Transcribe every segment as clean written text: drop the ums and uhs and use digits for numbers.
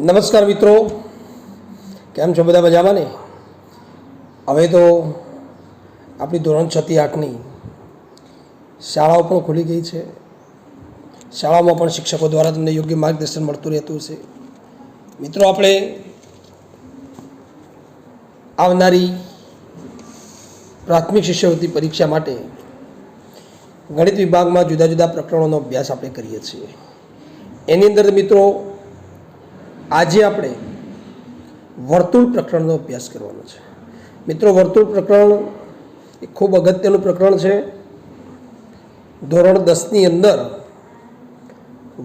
નમસ્કાર મિત્રો, કેમ છો બધા? મજામાં ને? હવે તો આપણી ધોરણ 6 થી 8ની શાળાઓ પણ ખુલી ગઈ છે. શાળામાં પણ શિક્ષકો દ્વારા તમને યોગ્ય માર્ગદર્શન મળતું રહેતું હશે. મિત્રો, આપણે આવનારી પ્રાથમિક શિષ્યવૃત્તિ પરીક્ષા માટે ગણિત વિભાગમાં જુદા જુદા પ્રકરણોનો અભ્યાસ આપણે કરીએ છીએ. એની અંદર મિત્રો આજે આપણે વર્તુળ પ્રકરણનો અભ્યાસ કરવાનો છે. મિત્રો, વર્તુળ પ્રકરણ એ ખૂબ અગત્યનું પ્રકરણ છે. ધોરણ 10ની અંદર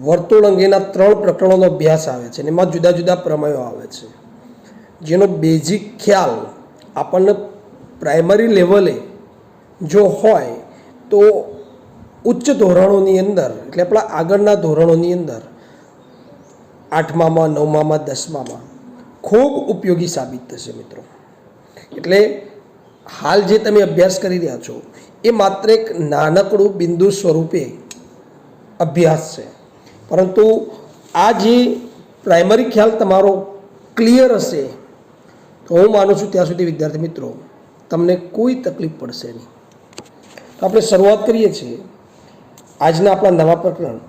વર્તુળ અંગેના 3 પ્રકરણોનો અભ્યાસ આવે છે અને એમાં જુદા જુદા પ્રમેયો આવે છે, જેનો બેઝિક ખ્યાલ આપણને પ્રાઇમરી લેવલે જો હોય તો ઉચ્ચ ધોરણોની અંદર, એટલે આપણા આગળના ધોરણોની અંદર 8મામાં, 9મામાં, 10મામાં ખૂબ ઉપયોગી સાબિત થશે મિત્રો. એટલે હાલ જે તમે અભ્યાસ કરી રહ્યા છો એ માત્ર એક નાનકડું બિંદુ સ્વરૂપે અભ્યાસ છે, પરંતુ આ જે પ્રાઇમરી ખ્યાલ તમારો ક્લિયર હશે તો હું માનું છું ત્યાં સુધી વિદ્યાર્થી મિત્રો તમને કોઈ તકલીફ પડશે નહીં. તો આપણે શરૂઆત કરીએ છીએ આજના આપણા નવા પ્રકરણ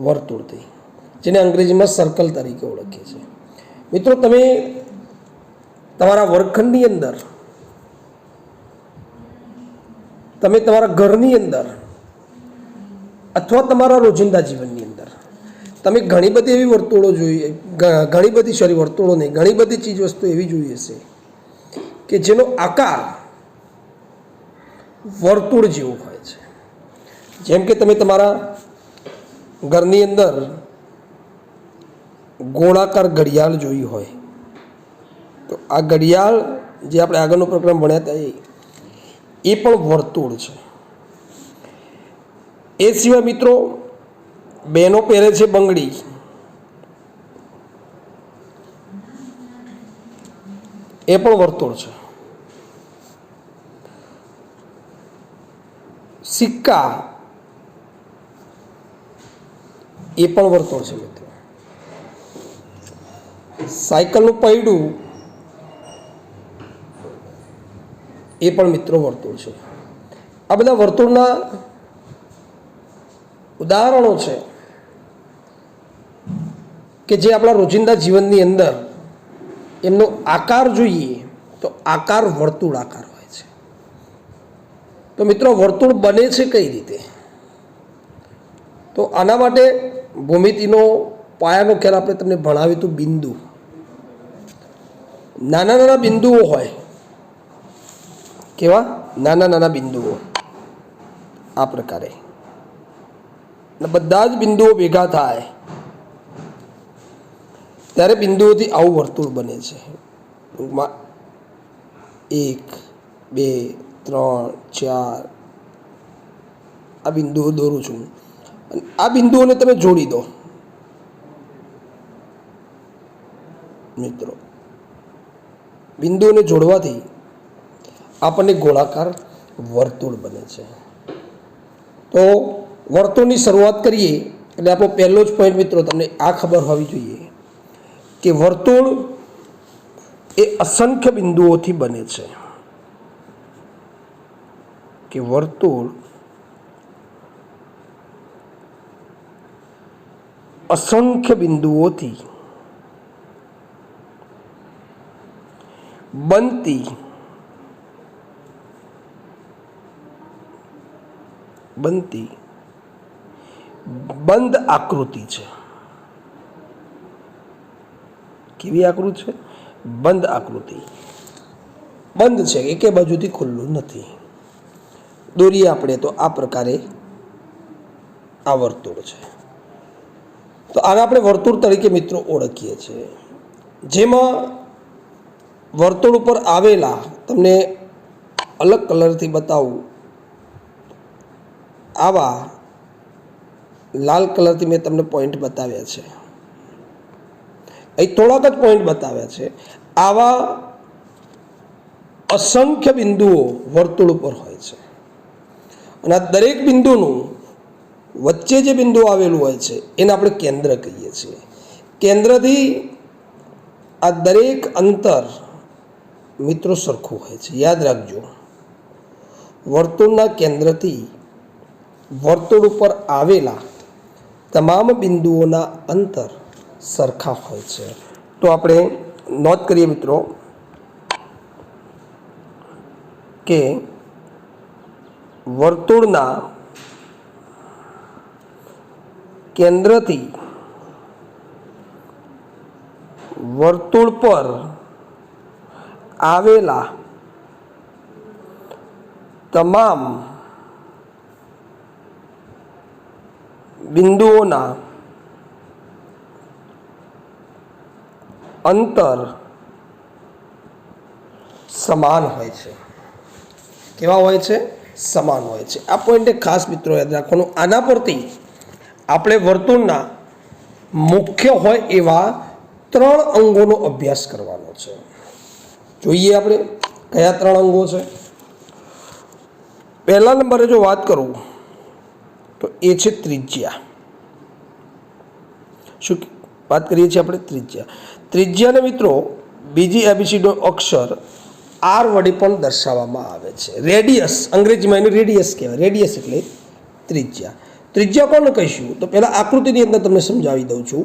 વર્તુળથી, જેને અંગ્રેજીમાં સર્કલ તરીકે ઓળખીએ છીએ. મિત્રો, તમે તમારા વર્ગખંડની અંદર, તમે તમારા ઘરની અંદર અથવા તમારા રોજિંદા જીવનની અંદર તમે ઘણી બધી એવી વર્તુળો જોઈએ, વર્તુળો નહીં, ઘણી બધી ચીજ વસ્તુ એવી જોઈ હશે કે જેનો આકાર વર્તુળ જેવો હોય છે. જેમ કે તમે તમારા ઘરની અંદર ગોળાકાર ઘડિયાળ જોઈ હોય તો આ ઘડિયાળ જે આપણે આગળનું પ્રકરણ ભણ્યા હતા એ પણ વર્તુળ છે. એ સિવાય મિત્રો બહેનો પહેરે છે બંગડી, એ પણ વર્તુળ છે. સિક્કા એ પણ વર્તુળ છે મિત્રો. સાયકલનું પૈડું એ પણ મિત્રો વર્તુળ છે. આ બધા વર્તુળના ઉદાહરણો છે કે જે આપણા રોજિંદા જીવનની અંદર એમનો આકાર જોઈએ તો આકાર વર્તુળ આકાર હોય છે. તો મિત્રો, વર્તુળ બને છે કઈ રીતે? તો આના માટે ભૂમિતિનો પાયાનો ખ્યાલ આપણે તમને ભણાવ્યું હતું. બિંદુ, નાના નાના બિંદુઓ હોય. કેવા? નાના નાના બિંદુઓ આ પ્રકારે, બધા જ બિંદુઓ ભેગા થાય ત્યારે બિંદુઓથી આવું વર્તુળ બને છે. 1, 2, 3, 4 આ બિંદુઓ દોરું છું અને આ બિંદુઓને તમે જોડી દો મિત્રો. બિંદુઓને જોડવાથી આપણને ગોળાકાર વર્તુળ બને છે. તો વર્તુળની શરૂઆત કરીએ એટલે આપણો પહેલો જ પોઈન્ટ મિત્રો તમને આ ખબર હોવી જોઈએ કે વર્તુળ એ અસંખ્ય બિંદુઓથી બને છે. કે વર્તુળ અસંખ્ય બિંદુઓથી બનતી બંધ આકૃતિ છે. કેવી આકૃતિ છે? બંધ આકૃતિ. બંધ છે, એકે બાજુથી ખુલ્લું નથી. દોરીએ આપણે તો આ પ્રકારે આ વર્તુળ છે. તો આને આપણે વર્તુળ તરીકે મિત્રો ઓળખીએ છીએ. જેમાં વર્તુળ ઉપર આવેલા, તમને અલગ કલરથી બતાવું, આવા લાલ કલરથી મેં તમને પોઈન્ટ બતાવ્યા છે. અહીં થોડાક જ પોઈન્ટ બતાવ્યા છે. આવા અસંખ્ય બિંદુઓ વર્તુળ ઉપર હોય છે અને આ દરેક બિંદુનું વચ્ચે જે બિંદુ આવેલું હોય છે એને આપણે કેન્દ્ર કહીએ છીએ. કેન્દ્રથી આ દરેક અંતર મિત્રો સરખું હોય છે. યાદ રાખજો, વર્તુળના કેન્દ્રથી વર્તુળ ઉપર આવેલા તમામ બિંદુઓના અંતર સરખા હોય છે. તો આપણે નોંધ કરીએ મિત્રો કે વર્તુળના કેન્દ્રથી વર્તુળ પર આવેલા તમામ બિંદુઓના અંતર સમાન હોય છે. કેવા હોય છે? સમાન હોય છે. આ પોઈન્ટે ખાસ મિત્રો યાદ રાખવાનું. આના પરથી આપણે વર્તુળના મુખ્ય હોય એવા 3 અંગોનો અભ્યાસ કરવાનો છે. જોઈએ આપણે કયા 3 અંગો છે. પહેલા નંબરે જો વાત કરું તો એ છે ત્રિજ્યા. શું વાત કરીએ છીએ આપણે? ત્રિજ્યા. ત્રિજ્યાને મિત્રો બીજી એબીસીડીનો અક્ષર આર વડે પણ દર્શાવવામાં આવે છે. રેડિયસ, અંગ્રેજીમાં એનું રેડિયસ કહેવાય. રેડિયસ એટલે ત્રિજ્યા. ત્રિજ્યા કોને કહીશું? તો પહેલાં આકૃતિની અંદર તમને સમજાવી દઉં છું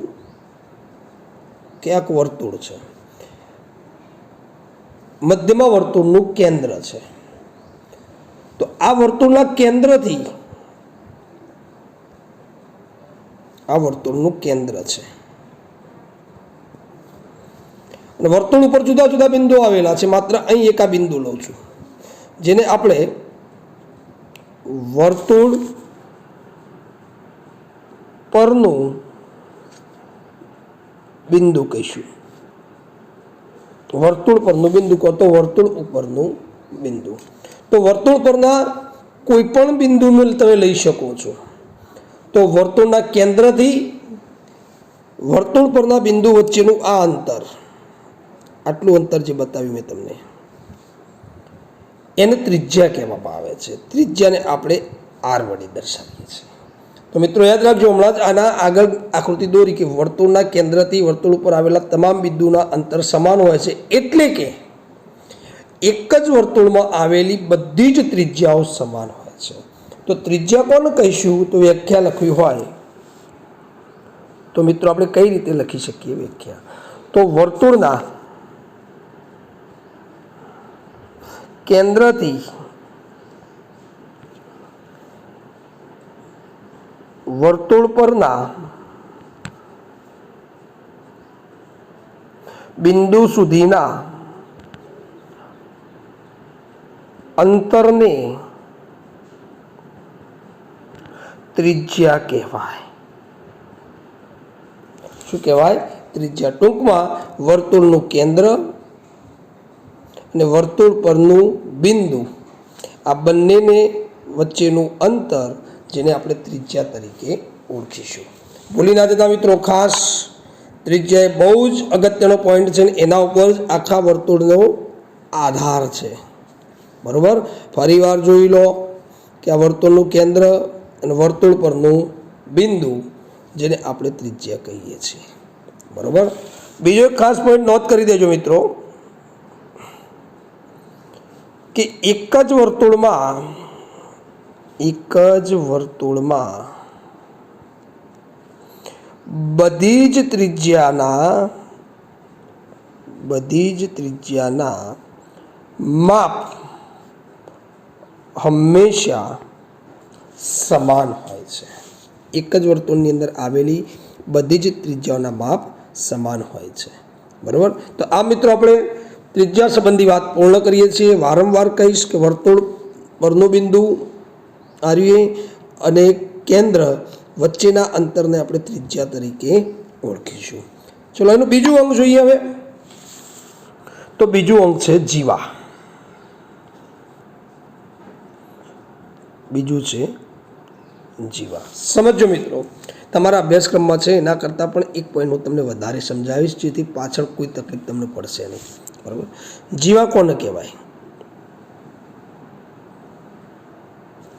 કે આ વર્તુળ છે, મધ્યમાં વર્તુળનું કેન્દ્ર છે. તો આ વર્તુળના કેન્દ્રથી આ વર્તુળનું કેન્દ્ર છે અને વર્તુળ ઉપર જુદા જુદા બિંદુઓ આવેલા છે. માત્ર અહીં એક આ બિંદુ લઉં છું, જેને આપણે વર્તુળ પરનું બિંદુ કહીશું. વર્તુળ પરનું બિંદુ કહો તો વર્તુળ ઉપરનું બિંદુ. તો વર્તુળ પરના કોઈ પણ બિંદુને તમે લઈ શકો છો. તો વર્તુળના કેન્દ્રથી વર્તુળ પરના બિંદુ વચ્ચેનું આ અંતર, આટલું અંતર જે બતાવ્યું મેં તમને, એને ત્રિજ્યા કહેવામાં આવે છે. ત્રિજ્યાને આપણે આર વડે દર્શાવીએ છીએ. તો મિત્રો યાદ રાખજો, હમણાં જ આના આગળ આકૃતિ દોરી કે વર્તુળના કેન્દ્રથી વર્તુળ ઉપર આવેલા તમામ બિંદુના અંતર સમાન હોય છે. એટલે કે એક જ વર્તુળમાં આવેલી બધી જ ત્રિજ્યાઓ સમાન હોય છે. તો ત્રિજ્યા કોને કહીશું? તો વ્યાખ્યા લખવી હોય તો મિત્રો આપણે કઈ રીતે લખી શકીએ વ્યાખ્યા? તો વર્તુળના કેન્દ્રથી વર્તુળ પરના બિંદુ સુધીના અંતરને ત્રિજ્યા કહેવાય. શું કહેવાય? ત્રિજ્યા. ટૂંકમાં વર્તુળનું કેન્દ્ર અને વર્તુળ પરનું બિંદુ, આ બંનેને વચ્ચેનું અંતર, જેને આપણે ત્રિજ્યા તરીકે ઓળખીશું. ભૂલી ના જતા મિત્રો, ખાસ ત્રિજ્યા એ બહુ જ અગત્યનો પોઈન્ટ છે અને એના ઉપર જ આખા વર્તુળનો આધાર છે. બરાબર? ફરીવાર જોઈ લો કે આ વર્તુળનું કેન્દ્ર અને વર્તુળ પરનું બિંદુ, જેને આપણે ત્રિજ્યા કહીએ છીએ. બરાબર? બીજો એક ખાસ પોઈન્ટ નોટ કરી દેજો મિત્રો કે એક જ વર્તુળમાં બધી જ ત્રિજ્યાના માપ હંમેશા સમાન હોય છે. એક જ વર્તુળની અંદર આવેલી બધી જ ત્રિજ્યાઓના માપ સમાન હોય છે. બરાબર? તો આ મિત્રો આપણે ત્રિજ્યા સંબંધી વાત પૂર્ણ કરીએ છીએ. વારંવાર કહીશ કે વર્તુળ પરનું બિંદુ અને કેન્દ્ર વચ્ચેના અંતરને આપણે ત્રિજ્યા તરીકે ઓળખીશું. ચલો એનું બીજું અંગ જોઈએ હવે. તો બીજું અંગ છે જીવા. બીજું છે જીવા. સમજો મિત્રો, તમારા અભ્યાસક્રમમાં છે એના કરતાં પણ એક પોઈન્ટ હું તમને વધારે સમજાવીશ, જેથી પાછળ કોઈ તકલીફ તમને પડશે નહીં. બરાબર? જીવા કોને કહેવાય?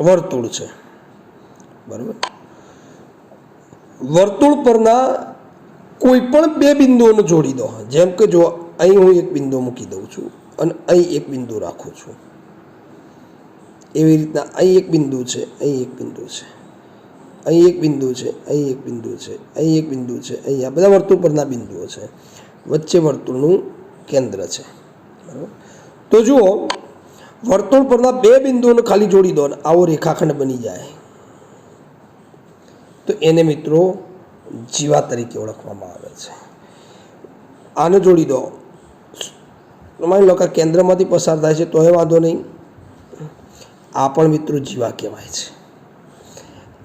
વર્તુળ છે. બરાબર? વર્તુળ પરના કોઈ પણ બે બિંદુઓને જોડી દો, જેમ કે જો અહીં હું એક બિંદુ મૂકી દઉં છું અને અહીં એક બિંદુ રાખું છું, એવી રીતના અહીં એક બિંદુ છે, અહીં એક બિંદુ છે, અહીં એક બિંદુ છે, અહીં એક બિંદુ છે, અહીં એક બિંદુ છે, અહીં આ બધા વર્તુળ પરના બિંદુઓ છે, વચ્ચે વર્તુળનું કેન્દ્ર છે, બરાબર. તો જુઓ, વર્તુળ પરના બે બિંદુઓને ખાલી જોડી દો અને આવો રેખાખંડ બની જાય તો એને મિત્રો જીવા તરીકે ઓળખવામાં આવે છે. આને જોડી દો, માની લો કે કેન્દ્રમાંથી પસાર થાય છે તો એ વાંધો નહીં, આ પણ મિત્રો જીવા કહેવાય છે.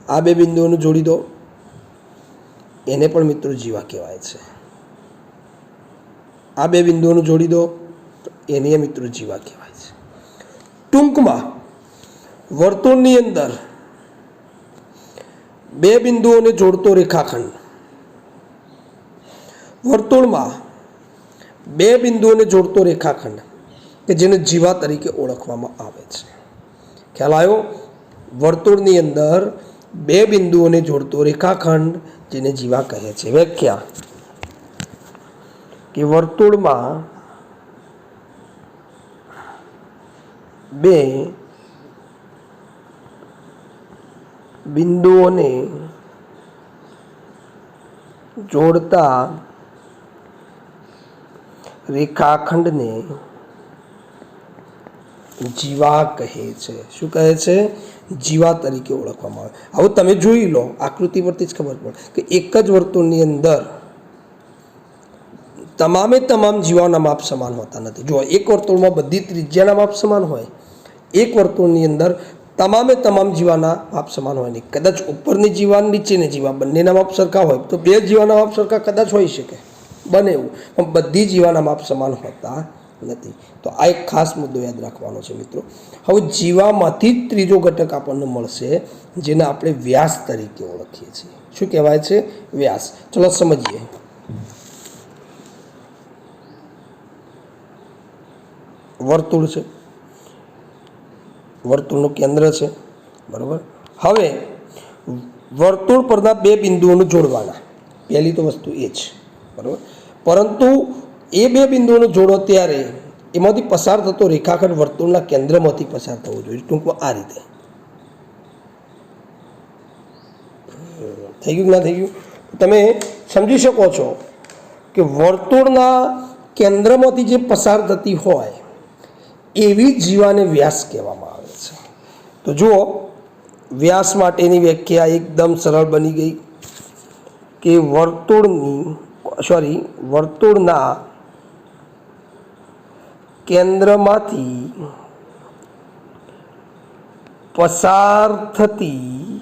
આ બે બિંદુઓને જોડી દો, એને પણ મિત્રો જીવા કહેવાય છે. આ બે બિંદુઓને જોડી દો, એને મિત્રો જીવા કહેવાય છે. ટૂંકમાં વર્તુળની અંદર બે બિંદુઓને જોડતો રેખાખંડ, વર્તુળમાં બે બિંદુઓને જોડતો રેખાખંડ કે જેને જીવા તરીકે ઓળખવામાં આવે છે. ખ્યાલ આવ્યો? વર્તુળની અંદર બે બિંદુઓને જોડતો રેખાખંડ જેને જીવા કહે છે. વ્યાખ્યા કે વર્તુળમાં બે બિંદુઓને જોડતા રેખાખંડને જીવા કહે છે. શું કહે છે? જીવા તરીકે ઓળખવામાં આવે. હવે તમે જોઈ લો, આકૃતિ પરથી જ ખબર પડે કે એક જ વર્તુળની અંદર તમામે તમામ જીવાના માપ સમાન હોતા નથી. જો એક વર્તુળમાં બધી ત્રિજ્યાના માપ સમાન હોય, એક વર્તુળની અંદર તમામે તમામ જીવાના માપ સમાન હોય નહીં. કદાચ ઉપરની જીવા નીચેની જીવા બંનેના માપ સરખા હોય તો બે જીવાના માપ સરખા કદાચ હોઈ શકે, બને એવું, પણ બધી જીવાના માપ સમાન હોતા નથી. તો આ એક ખાસ મુદ્દો યાદ રાખવાનો છે મિત્રો. હવે જીવામાંથી જ ત્રીજો ઘટક આપણને મળશે જેને આપણે વ્યાસ તરીકે ઓળખીએ છીએ. શું કહેવાય છે? વ્યાસ. ચલો સમજીએ. વર્તુળ છે, વર્તુળનું કેન્દ્ર છે, બરાબર. હવે વર્તુળ પરના બે બિંદુઓને જોડવાના, પહેલી તો વસ્તુ એ છે, બરાબર. પરંતુ એ બે બિંદુઓને જોડો ત્યારે એમાંથી પસાર થતો રેખાખંડ વર્તુળના કેન્દ્રમાંથી પસાર થવો જોઈએ. ટૂંકમાં આ રીતે થઈ ગયું ના થઈ ગયું? તમે સમજી શકો છો કે વર્તુળના કેન્દ્રમાંથી જે પસાર થતી હોય એવી જીવાને વ્યાસ કહેવામાં આવે છે. તો જુઓ, વ્યાસ માટેની વ્યાખ્યા એકદમ સરળ બની ગઈ કે વર્તુળના કેન્દ્રમાંથી પસાર થતી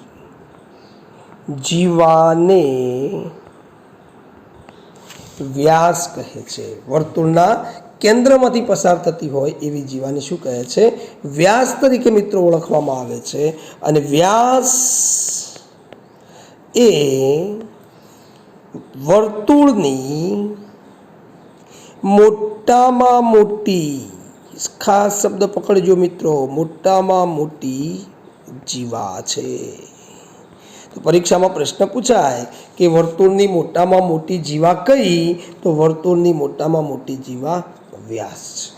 જીવાને વ્યાસ કહે છે. વર્તુળના કેન્દ્રમાંથી પસાર થતી હોય એવી જીવાને શું કહે છે? વ્યાસ તરીકે મિત્રો ઓળખવામાં આવે છે. અને વ્યાસ એ વર્તુળની મોટામાં મોટી, ખાસ શબ્દ પકડજો મિત્રો, મોટામાં મોટી જીવા છે. તો પરીક્ષામાં પ્રશ્ન પૂછાય કે વર્તુળની મોટામાં મોટી જીવા કઈ? તો વર્તુળની મોટામાં મોટી જીવા વ્યાસ છે.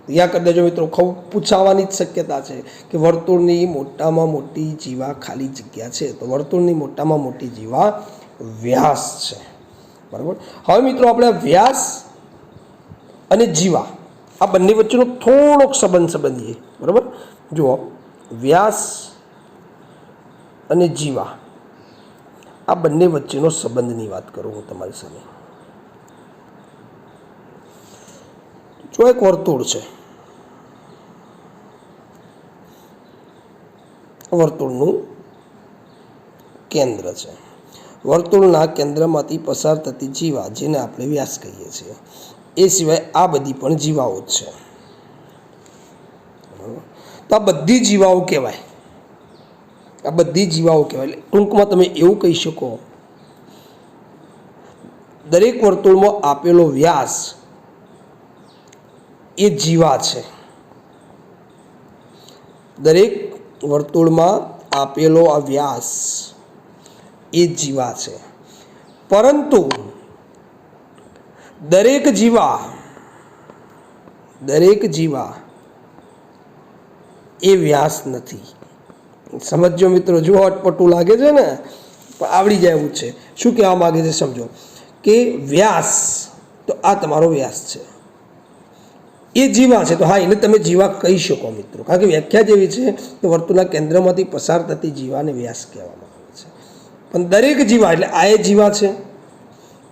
યાદ કરી દેજો મિત્રો, ખૂબ પૂછાવાની જ શક્યતા છે કે વર્તુળની મોટામાં મોટી જીવા ખાલી જગ્યા છે, તો વર્તુળની મોટામાં મોટી જીવા વ્યાસ છે, બરાબર. હવે મિત્રો આપણે વ્યાસ અને જીવા આ બંને વચ્ચેનો થોડોક સંબંધ સમજીએ, બરાબર. જુઓ, વ્યાસ અને જીવા આ બંને વચ્ચેનો સંબંધની વાત કરું હું તમારી સામે. જો એક વર્તુળ છે, વર્તુળનું કેન્દ્ર છે, વર્તુળના કેન્દ્રમાંથી પસાર થતી જીવા જેને આપણે વ્યાસ કહીએ છીએ, એ સિવાય આ બધી પણ જીવાઓ જ છે. તો આ બધી જીવાઓ કહેવાય, આ બધી જીવાઓ કહેવાય. એટલે ટૂંકમાં તમે એવું કહી શકો, દરેક વર્તુળમાં આપેલો વ્યાસ એ જીવા છે. દરેક વર્તુળમાં આપેલો આ વ્યાસ એ જીવા છે. પરંતુ દરેક જીવા એ વ્યાસ નથી. સમજો મિત્રો, જો અટપટું લાગે છે ને, પણ આવડી જાય એવું છે. શું કહેવા માગે છે સમજો કે વ્યાસ, તો આ તમારો વ્યાસ છે, એ જીવા છે. તો હા, એને તમે જીવા કહી શકો મિત્રો, કારણ કે વ્યાખ્યા જેવી છે કે વર્તુળના કેન્દ્રમાંથી પસાર થતી જીવાને વ્યાસ કહેવામાં આવે છે. પણ દરેક જીવા એટલે આ એ જીવા છે,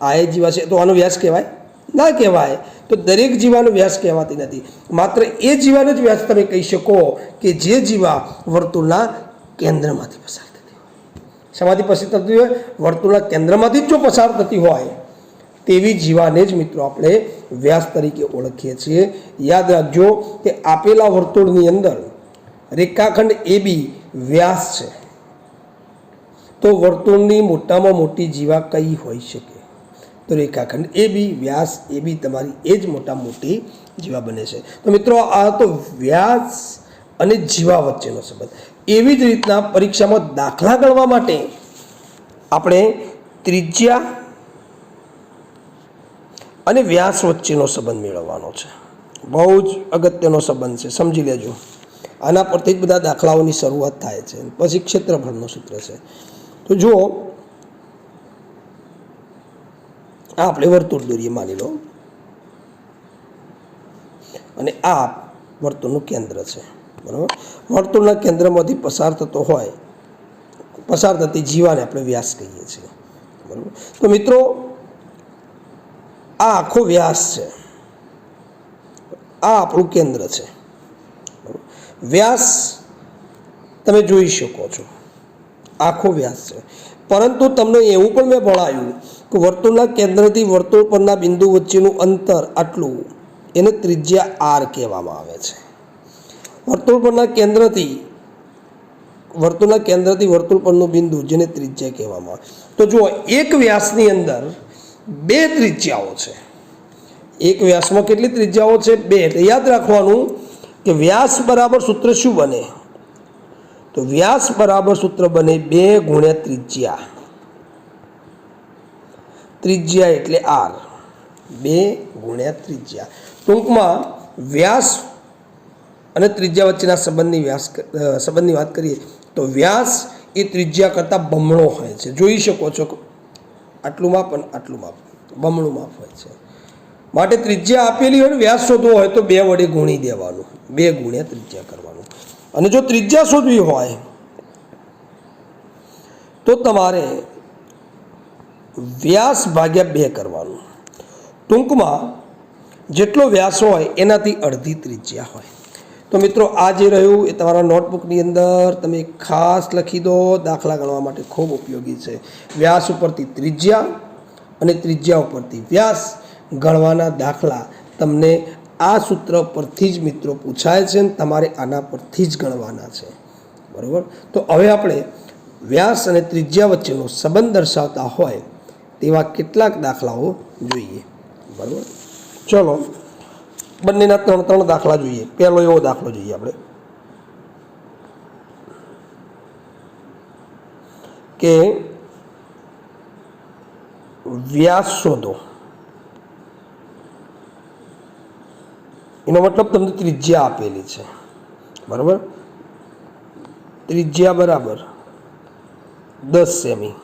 આ એ જીવા છે, તો આનો વ્યાસ કહેવાય ના કહેવાય. તો દરેક જીવાનો વ્યાસ કહેવાતી નથી, માત્ર એ જીવાનો જ વ્યાસ તમે કહી શકો કે જે જીવા વર્તુળના કેન્દ્રમાંથી પસાર થતી હોય. શેમાંથી પસાર થતી હોય? વર્તુળના કેન્દ્રમાંથી જ જો પસાર થતી હોય તેવી જીવાને જ મિત્રો આપણે વ્યાસ તરીકે ઓળખીએ છીએ. યાદ રાખજો કે આપેલા વર્તુળની અંદર રેખાખંડ AB વ્યાસ છે, તો વર્તુળની મોટામાં મોટી જીવા કઈ હોઈ શકે? તો રેખાખંડ AB, વ્યાસ AB તમારી એ જ મોટામાં મોટી જીવા બને છે. તો મિત્રો, આ તો વ્યાસ અને જીવા વચ્ચેનો સંબંધ. એવી જ રીતના પરીક્ષામાં દાખલા ગણવા માટે આપણે ત્રિજ્યા અને વ્યાસ વચ્ચેનો સંબંધ મેળવવાનો છે. બહુ જ અગત્યનો સંબંધ છે, સમજી લેજો. આના પરથી જ બધા દાખલાઓની શરૂઆત થાય છે. પછી ક્ષેત્રફળનું સૂત્ર છે. તો જુઓ, આ આપણે વર્તુળ દોરીએ માની લો, અને આ વર્તુળનું કેન્દ્ર છે, બરાબર. વર્તુળના કેન્દ્રમાંથી પસાર થતી જીવાને આપણે વ્યાસ કહીએ છીએ, બરાબર. તો મિત્રો, આ આખો વ્યાસ છે, આ આપણું કેન્દ્ર છે. વ્યાસ તમે જોઈ શકો છો, આખો વ્યાસ છે. પરંતુ તમને એવું પણ મેં ભણાવ્યું કે વર્તુળના કેન્દ્રથી વર્તુળ પરના બિંદુ વચ્ચેનું અંતર આટલું, એને ત્રિજ્યા R કહેવામાં આવે છે. વર્તુળ કેન્દ્રથી વર્તુળ પરનું બિંદુ, જેને ત્રિજ્યા કહેવામાં આવે. તો જુઓ, એક વ્યાસની અંદર બે ત્રિજ્યાઓ છે. એક વ્યાસમાં કેટલી ત્રિજ્યાઓ છે? બે. એટલે યાદ રાખવાનું કે વ્યાસ બરાબર સૂત્ર શું બને? તો વ્યાસ બરાબર સૂત્ર બને 2 ગુણ્યા ત્રિજ્યા. ત્રિજ્યા એટલે R, 2 ગુણ્યા ત્રિજ્યા. ટૂંકમાં વ્યાસ અને ત્રિજ્યા વચ્ચેના સંબંધની વાત કરીએ તો વ્યાસ એ ત્રિજ્યા કરતાં બમણો હોય છે. જોઈ શકો છો, આટલું માપ અને આટલું માપ, બમણું માપ હોય છે. માટે ત્રિજ્યા આપેલી હોય ને, વ્યાસ શોધવો હોય તો 2 વડે ગુણી દેવાનું, 2 ગુણ્યા ત્રિજ્યા કરવાનું. અને જો ત્રિજ્યા શોધવી હોય તો તમારે વ્યાસ ભાગ્યા 2 કરવાનું. ટૂંકમાં જેટલો વ્યાસ હોય એનાથી અડધી ત્રિજ્યા હોય. તો મિત્રો, આ જે રહ્યું એ તમારા નોટબુકની અંદર તમે ખાસ લખી દો. દાખલા ગણવા માટે ખૂબ ઉપયોગી છે. વ્યાસ ઉપરથી ત્રિજ્યા અને ત્રિજ્યા ઉપરથી વ્યાસ ગણવાના દાખલા તમને આ સૂત્ર પરથી જ મિત્રો પૂછાય છે, અને તમારે આના પરથી જ ગણવાના છે, બરાબર. તો હવે આપણે વ્યાસ અને ત્રિજ્યા વચ્ચેનો સંબંધ દર્શાવતા હોય તેવા કેટલાક દાખલાઓ જોઈએ, બરાબર. ચલો, બંનેના 3 દાખલા જોઈએ. પહેલો એવો દાખલો જોઈએ આપણે કે વ્યાસ શોધો. એનો મતલબ તમને ત્રિજ્યા આપેલી છે, બરાબર. ત્રિજ્યા બરાબર 10 સેમી,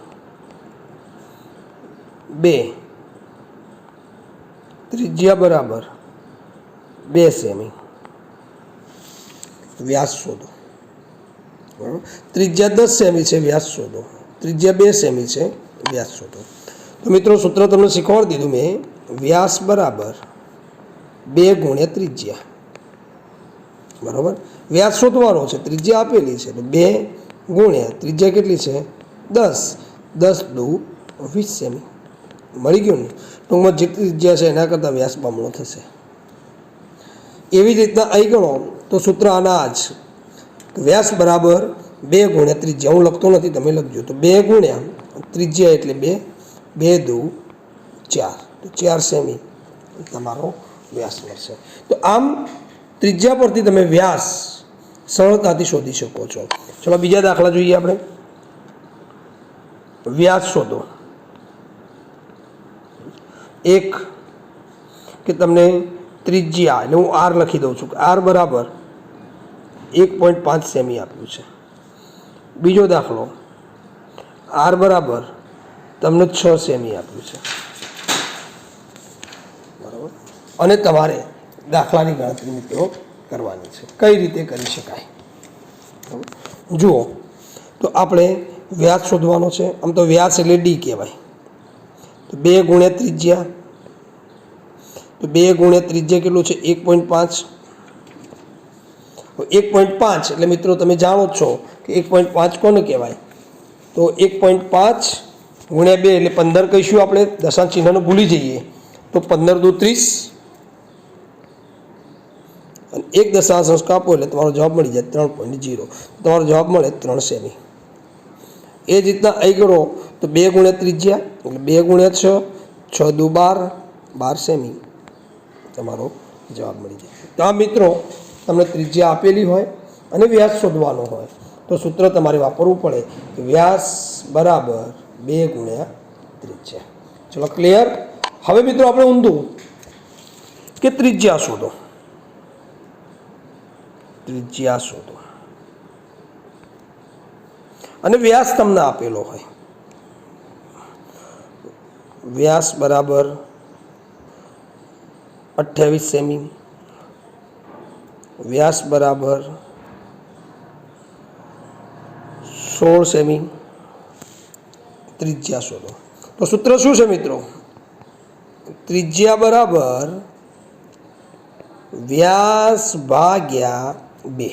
2 ત્રિજ્યા બરાબર 2 સેમી. વ્યાસ શોધો. ત્રિજ્યા 10 સેમી છે, વ્યાસ શોધો. ત્રિજ્યા 2 સેમી છે, વ્યાસ શોધો. તો મિત્રો, સૂત્ર તમને શીખવાડી દીધું મેં. વ્યાસ બરાબર 2 ગુણ્યા ત્રિજ્યા, બરાબર. વ્યાસ શોધવાનો છે, ત્રિજ્યા આપેલી છે, 2 ગુણ્યા ત્રિજ્યા કેટલી છે? 10. 10 દુ 20 સેમી. મળી ગયું ને? ટૂંકમાં જેટલી ત્રિજ્યા છે એના કરતાં વ્યાસ બમણો થશે. એવી જ રીતના અહીં ગણો તો સૂત્ર આના જ, વ્યાસ બરાબર 2 ગુણ્યા ત્રિજ્યા. હું લખતો નથી, તમે લખજો. તો 2 ગુણ્યા ત્રિજ્યા એટલે 2, 2 દુ 4, તો 4 સેમી તમારો વ્યાસ મળશે. તો આમ ત્રિજ્યા પરથી તમે વ્યાસ સરળતાથી શોધી શકો છો. ચલો, બીજા દાખલા જોઈએ આપણે. વ્યાસ શોધો. એક કે તમને ત્રિજ્યા એટલે હું આર લખી દઉં છું કે આર બરાબર 1.5 સેમી આપ્યું છે. બીજો દાખલો આર બરાબર તમને 6 સેમી આપ્યું છે, બરાબર. અને તમારે દાખલાની ગણતરી મિત્રો કરવાની છે. કઈ રીતે કરી શકાય જુઓ. તો આપણે વ્યાસ શોધવાનો છે. આમ તો વ્યાસ એટલે ડી કહેવાય. તો 2 ગુણ્યા ત્રિજ્યા, તો 2 ગુણ્યા ત્રિજ્યા કેટલું છે 1.5. 1.5 એટલે મિત્રો તમે જાણો છો કે 1.5 કોને કહેવાય? તો 1.5 ગુણ્યા 2 એટલે 15 કહીશું આપણે. દશાંશ ચિહ્નને ભૂલી જઈએ તો 15 દુ 30 અને 1 દશાંશ અંશ કાપો એટલે તમારો જવાબ મળી જાય 3.0. તમારો જવાબ મળે 3 સેમી. એ જ રીતના અહીં કરો તો 2 ગુણ્યા ત્રિજ્યા એટલે 2 ગુણ્યા 6, 6 દુ 12, 12 સેમી તમારો જવાબ મળી જાય. તો આ મિત્રો તમને ત્રિજ્યા આપેલી હોય અને વ્યાસ શોધવાનો હોય તો સૂત્ર તમારે વાપરવું પડે કે વ્યાસ બરાબર 2 ગુણ્યા ત્રિજ્યા. ચલો ક્લિયર. હવે મિત્રો આપણે ઊંધું કે ત્રિજ્યા શોધો. ત્રિજ્યા શોધો અને વ્યાસ તમને આપેલો હોય. વ્યાસ બરાબર 28 સેમી, વ્યાસ બરાબર 16 સેમી, ત્રિજ્યા શોધો. તો સૂત્ર શું છે મિત્રો? ત્રિજ્યા બરાબર વ્યાસ ભાગ્યા 2.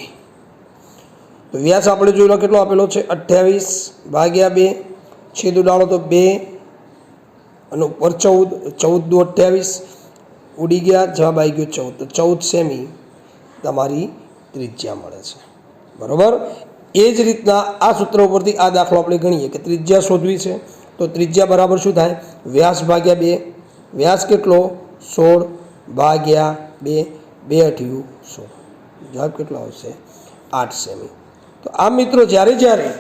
તો વ્યાસ આપણે જોઈ લો કેટલો આપેલો છે 28 ભાગ્યા 2, છેદ ઉડાડો તો 2 અને ઉપર 14, 14 દુ 28 ઉડી ગયા, જવાબ આવી ગયો 14. તો 14 સેમી તમારી ત્રિજ્યા મળે છે, બરાબર. એ જ રીતના આ સૂત્ર ઉપરથી આ દાખલો આપણે ગણીએ કે ત્રિજ્યા શોધવી છે. તો ત્રિજ્યા બરાબર શું થાય? વ્યાસ ભાગ્યા 2. વ્યાસ કેટલો? 16 ભાગ્યા 2, 2 અઠ્યું 16, જવાબ કેટલો આવશે? 8 સેમી. તો આ મિત્રો જ્યારે જ્યારે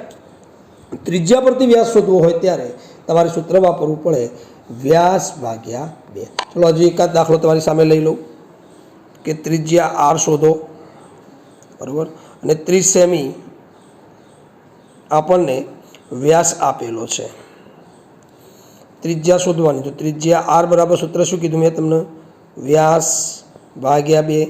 ત્રિજ્યા પરથી વ્યાસ શોધવો હોય ત્યારે તમારે સૂત્ર વાપરવું પડે વ્યાસ ભાગ્યા 2. ચલો હજી એકાદ દાખલો તમારી સામે લઈ લઉં કે ત્રિજ્યા આર શોધો, બરાબર. અને 30 સેમી આપણને વ્યાસ આપેલો છે. ત્રિજ્યા શોધવાની. તો ત્રિજ્યા આર બરાબર સૂત્ર શું કીધું મેં તમને? વ્યાસ ભાગ્યા 2.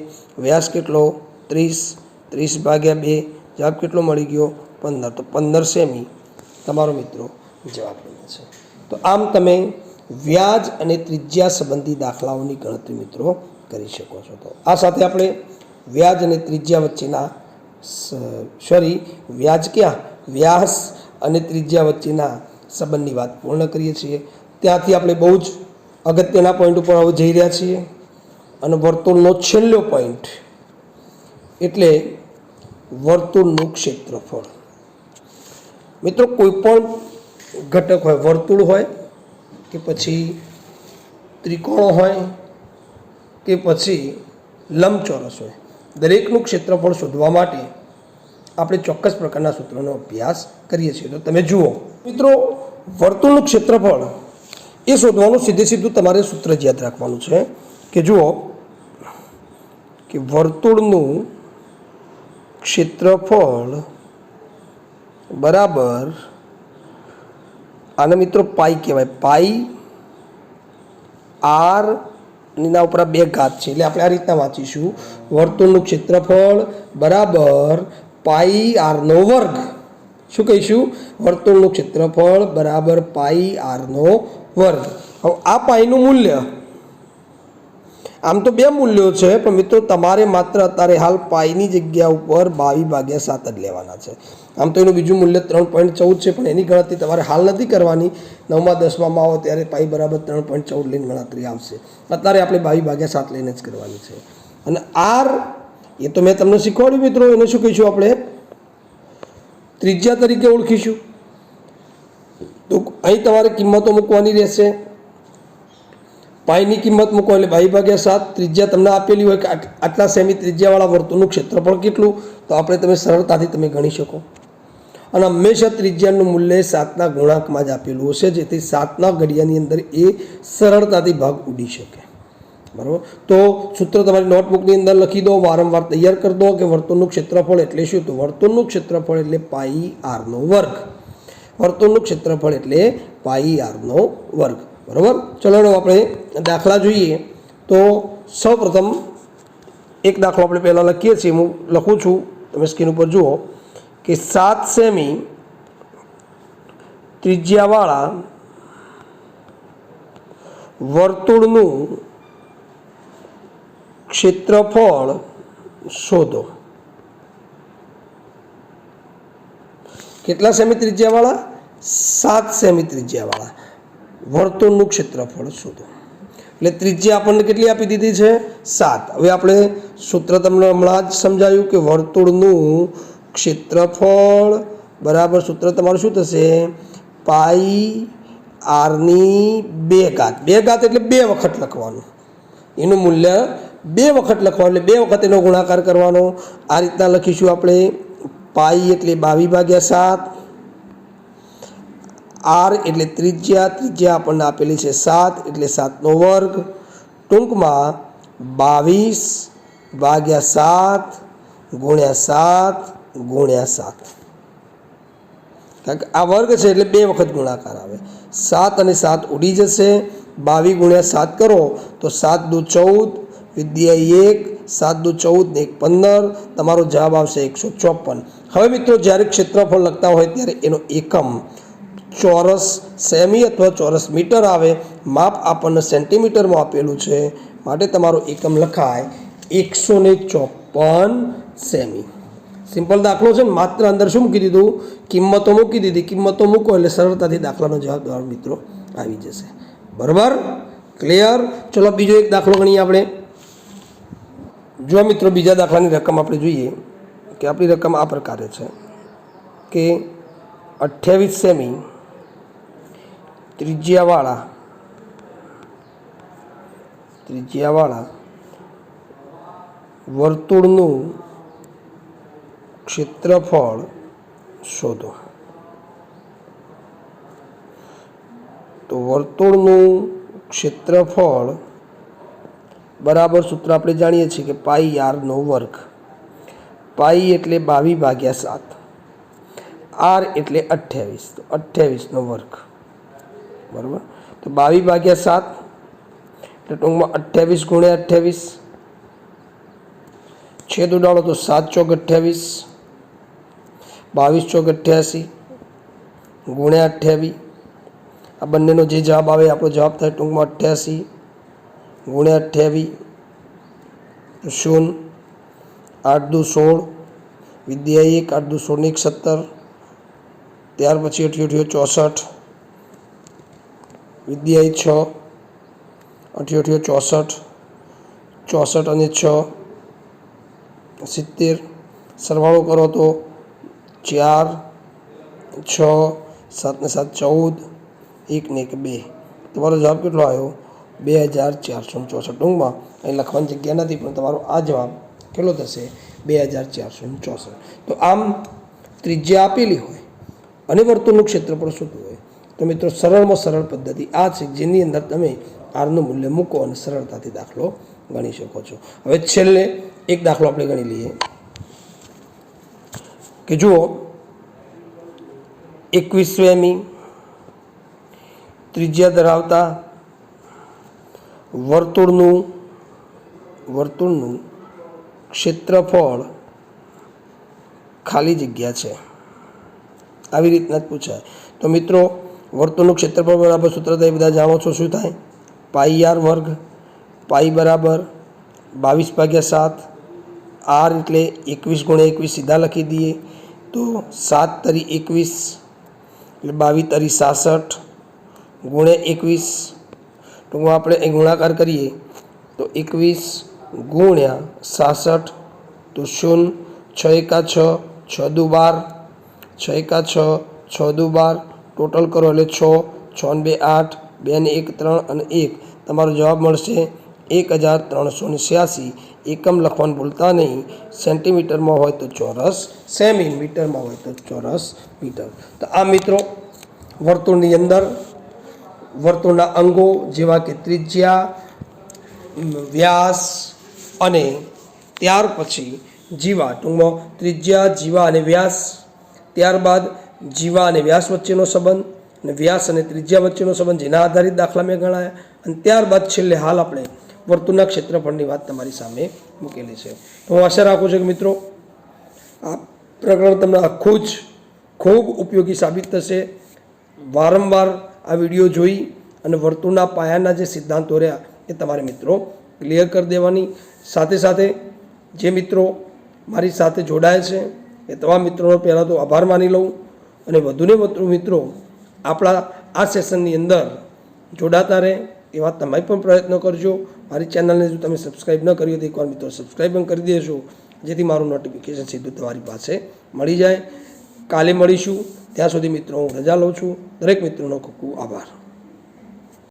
વ્યાસ કેટલો? 30, 30 ભાગ્યા 2, જવાબ કેટલો મળી ગયો? 15. તો 15 સેમી તમારો મિત્રો જવાબ મળે છે. તો આમ તમે વ્યાજ અને ત્રિજ્યા સંબંધી દાખલાઓની ગણતરી મિત્રો કરી શકો છો. તો આ સાથે આપણે વ્યાજ અને ત્રિજ્યા વચ્ચેના વ્યાજ ક્યાં વ્યાસ અને ત્રિજ્યા વચ્ચેના સંબંધની વાત પૂર્ણ કરીએ છીએ. ત્યાંથી આપણે બહુ જ અગત્યના પોઈન્ટ ઉપર હવે જઈ રહ્યા છીએ અને વર્તુળનો છેલ્લો પોઈન્ટ એટલે વર્તુળનું ક્ષેત્રફળ. મિત્રો કોઈ પણ ઘટક હોય, વર્તુળ હોય કે પછી ત્રિકોણ હોય કે પછી લંબચોરસ હોય, દરેકનું ક્ષેત્રફળ શોધવા માટે આપણે ચોક્કસ પ્રકારના સૂત્રોનો અભ્યાસ કરીએ છીએ. તો તમે જુઓ મિત્રો, વર્તુળનું ક્ષેત્રફળ એ શોધવાનું સીધું તમારે સૂત્ર જ યાદ રાખવાનું છે કે જુઓ કે વર્તુળનું ક્ષેત્રફળ બરાબર આને મિત્રો પાઈ કહેવાય. પાઈ આર એના ઉપર 2 ઘાત છે એટલે આપણે આ રીતના વાંચીશું વર્તુળનું ક્ષેત્રફળ બરાબર પાઈ આરનો વર્ગ. શું કહીશું? વર્તુળનું ક્ષેત્રફળ બરાબર પાઈ આરનો વર્ગ. હવે આ પાઈનું મૂલ્ય આમ તો 2 મૂલ્યો છે પણ મિત્રો તમારે માત્ર અત્યારે હાલ પાઈની જગ્યા ઉપર 22/7 જ લેવાના છે. આમ તો એનું બીજું મૂલ્ય 3.14 છે પણ એની ગણતરી તમારે હાલ નથી કરવાની. 9મા 10માં આવો ત્યારે પાઈ બરાબર 3.14 લઈને ગણતરી આવશે. અત્યારે આપણે 22/7 લઈને જ કરવાની છે. અને આર એ તો મેં તમને શીખવાડ્યું મિત્રો. એને શું કહીશું આપણે? ત્રિજ્યા તરીકે ઓળખીશું. તો અહીં તમારે કિંમતો મૂકવાની રહેશે. પાઈની કિંમત મૂકો એટલે 22/7. ત્રિજ્યા તમને આપેલી હોય કે આટલા સેમી ત્રિજ્યાવાળા વર્તુળનું ક્ષેત્રફળ કેટલું, તો આપણે તમે સરળતાથી તમે ગણી શકો. અને હંમેશા ત્રિજ્યાનું મૂલ્ય 7ના ગુણાંકમાં જ આપેલું હશે જેથી 7ના ઘડિયાની અંદર એ સરળતાથી ભાગ ઉડી શકે. બરાબર. તો સૂત્ર તમારી નોટબુકની અંદર લખી દો, વારંવાર તૈયાર કરી દો કે વર્તુળનું ક્ષેત્રફળ એટલે શું. તો વર્તુળનું ક્ષેત્રફળ એટલે પાઈ આરનો વર્ગ. વર્તુળનું ક્ષેત્રફળ એટલે પાઈ આરનો વર્ગ. બરાબર. ચલો આપણે દાખલા જોઈએ. તો સૌપ્રથમ એક દાખલો આપણે પહેલાં લખીએ છીએ. હું લખું છું, તમે સ્ક્રીન ઉપર જુઓ કે 7 સેમી ત્રિજ્યાવાળા વર્તુળનું ક્ષેત્રફળ શોધો. કેટલા સેમી ત્રિજ્યાવાળા? 7 સેમી ત્રિજ્યાવાળા વર્તુળનું ક્ષેત્રફળ શોધો. એટલે ત્રિજ્યા આપણને કેટલી આપી દીધી છે? 7. હવે આપણે સૂત્ર તમને હમણાં જ સમજાયું કે વર્તુળનું ક્ષેત્રફળ બરાબર સૂત્ર તમારું શું થશે? પાઈ આરની 2 ઘાત. 2 ઘાત એટલે 2 વખત લખવાનું. એનું મૂલ્ય 2 વખત લખવાનું એટલે 2 વખત એનો ગુણાકાર કરવાનો. આ રીતના લખીશું આપણે. પાઈ એટલે 22/7. આર એટલે ત્રિજ્યા. ત્રિજ્યા આપણને આપેલી છે 7 એટલે 7નો વર્ગ. ટૂંકમાં 22/7 ગુણ્યા 7 ગુણ્યા 7. કારણ કે આ વર્ગ છે એટલે 2 વખત ગુણાકાર આવે. 7 અને 7 ઉડી જશે. 22 ગુણ્યા 7 કરો તો 7 દુ 14, વિદ્યાર્થી 1, 7 દુ 14 ને 1 15. તમારો જવાબ આવશે 154. હવે મિત્રો જ્યારે ક્ષેત્રફળ લખતા હોય ત્યારે એનો એકમ ચોરસ સેમી અથવા ચોરસ મીટર આવે. માપ આપણને સેન્ટીમીટરમાં આપેલું છે, માટે તમારો એકમ લખાય 154 સેમી. સિમ્પલ દાખલો છે ને, માત્ર અંદર શું મૂકી દીધું? કિંમતો મૂકી દીધી. કિંમતો મૂકો એટલે સરળતાથી દાખલાનો જવાબ તમારો મિત્રો આવી જશે. બરાબર? ક્લિયર? ચલો બીજો એક દાખલો ગણીએ આપણે. જો મિત્રો બીજા દાખલાની રકમ આપણે જોઈએ કે આપણી રકમ આ પ્રકારે છે કે 28 સેમી ત્રિજ્યાવાળા વર્તુળનું ક્ષેત્રફળ શોધો. તો વર્તુળનું ક્ષેત્રફળ બરાબર સૂત્ર આપણે જાણીએ છીએ કે પાઈ આરનો વર્ગ. પાઈ એટલે 22/7. આર એટલે 28, તો 28નો વર્ગ. બરાબર. તો 22/7 એટલે ટૂંકમાં 28 ગુણ્યા 28. છેદ ઉડાડો તો 7 ચોક 28, 22 ચોક 88 ગુણ્યા 28. આ બંનેનો જે જવાબ આવે આપણો જવાબ થાય ટૂંકમાં 88 ગુણ્યા 28. 0 8 દુ 16, વિદ્યાર્થી 1, 8 દુ 16 ને 17. ત્યાર પછી 88 64, વિદ્યાર્થી 6, 88 64, 64 અને 6 70. સરવાળો કરો તો 4 6 7 ને 7 14, 1 ને 1 2. તમારો જવાબ કેટલો આવ્યો? 2464. ટૂંકમાં અહીં લખવાની જગ્યા નથી, પણ તમારો આ જવાબ કેટલો થશે? 2464. તો આમ ત્રિજ્યા આપેલી હોય અને વર્તુળનું ક્ષેત્રફળ શોધવું હોય તો મિત્રો સરળમાં સરળ પદ્ધતિ આ છે, જેની અંદર તમે આરનું મૂલ્ય મૂકો અને સરળતાથી દાખલો ગણી શકો છો. હવે છેલ્લે એક દાખલો આપણે ગણી લઈએ કે જુઓ 21 સેમી ત્રિજ્યા ધરાવતા વર્તુળનું ક્ષેત્રફળ ખાલી જગ્યા છે. આવી રીતના જ પૂછાય. તો મિત્રો વર્તુળનું ક્ષેત્રફળ બરાબર સૂત્ર તમે બધા જાણો છો શું થાય? પાઈ આર વર્ગ. પાઈ બરાબર 22/7. આર એટલે 21 ગુણ્યા 21 સીધા લખી દઈએ તો 7 તરી 21 એટલે 22 તરી 66 ગુણ્યા 21. ટૂંકમાં આપણે એ ગુણાકાર કરીએ તો 21 ગુણ્યા 66 તો 0 6 એકા 6, 6 દુ 12, 6 એકા 6, 6 દુ 12. ટોટલ કરો એટલે 6, 6 ને 2 8, 2 ને 1 3 અને 1. તમારો જવાબ મળશે 1386. એકમ લખવાનું ભૂલતા નહીં. સેન્ટીમીટરમાં હોય તો ચોરસ સેમી, મીટરમાં હોય તો ચોરસ મીટર. તો આ મિત્રો વર્તુળની અંદર વર્તુળના અંગો જેવા કે ત્રિજ્યા, વ્યાસ અને ત્યાર પછી જીવા, ટૂંકમાં ત્રિજ્યા, જીવા અને વ્યાસ, ત્યારબાદ જીવા અને વ્યાસ વચ્ચેનો સંબંધ અને વ્યાસ અને ત્રિજ્યા વચ્ચેનો સંબંધ, જેના આધારિત દાખલા મેં ગણાયા. અને ત્યારબાદ છેલ્લે હાલ આપણે વર્તુળના ક્ષેત્રફળની વાત તમારી સામે મૂકેલી છે. તો હું આશા રાખું છું કે મિત્રો આ પ્રકરણ તમને આખું જ ખૂબ ઉપયોગી સાબિત થશે. વારંવાર આ વિડીયો જોઈ અને વર્તુળના પાયાના જે સિદ્ધાંતો રહ્યા એ તમારે મિત્રો ક્લિયર કરી દેવાની. સાથે સાથે જે મિત્રો મારી સાથે જોડાય છે એ તમામ મિત્રોનો પહેલાં તો આભાર માની લઉં, અને વધુને વધુ મિત્રો આપણા આ સેશનની અંદર જોડાતા રહે એવા તમે પણ પ્રયત્નો કરજો. મારી ચેનલને જો તમે સબસ્ક્રાઈબ ન કરી હોય તો એકવાર મિત્રો સબસ્ક્રાઈબ પણ કરી દેજો, જેથી મારું નોટિફિકેશન સીધું તમારી પાસે મળી જાય. કાલે મળીશું, ત્યાં સુધી મિત્રો હું રજા લઉં છું. દરેક મિત્રોનો ખૂબ ખૂબ આભાર.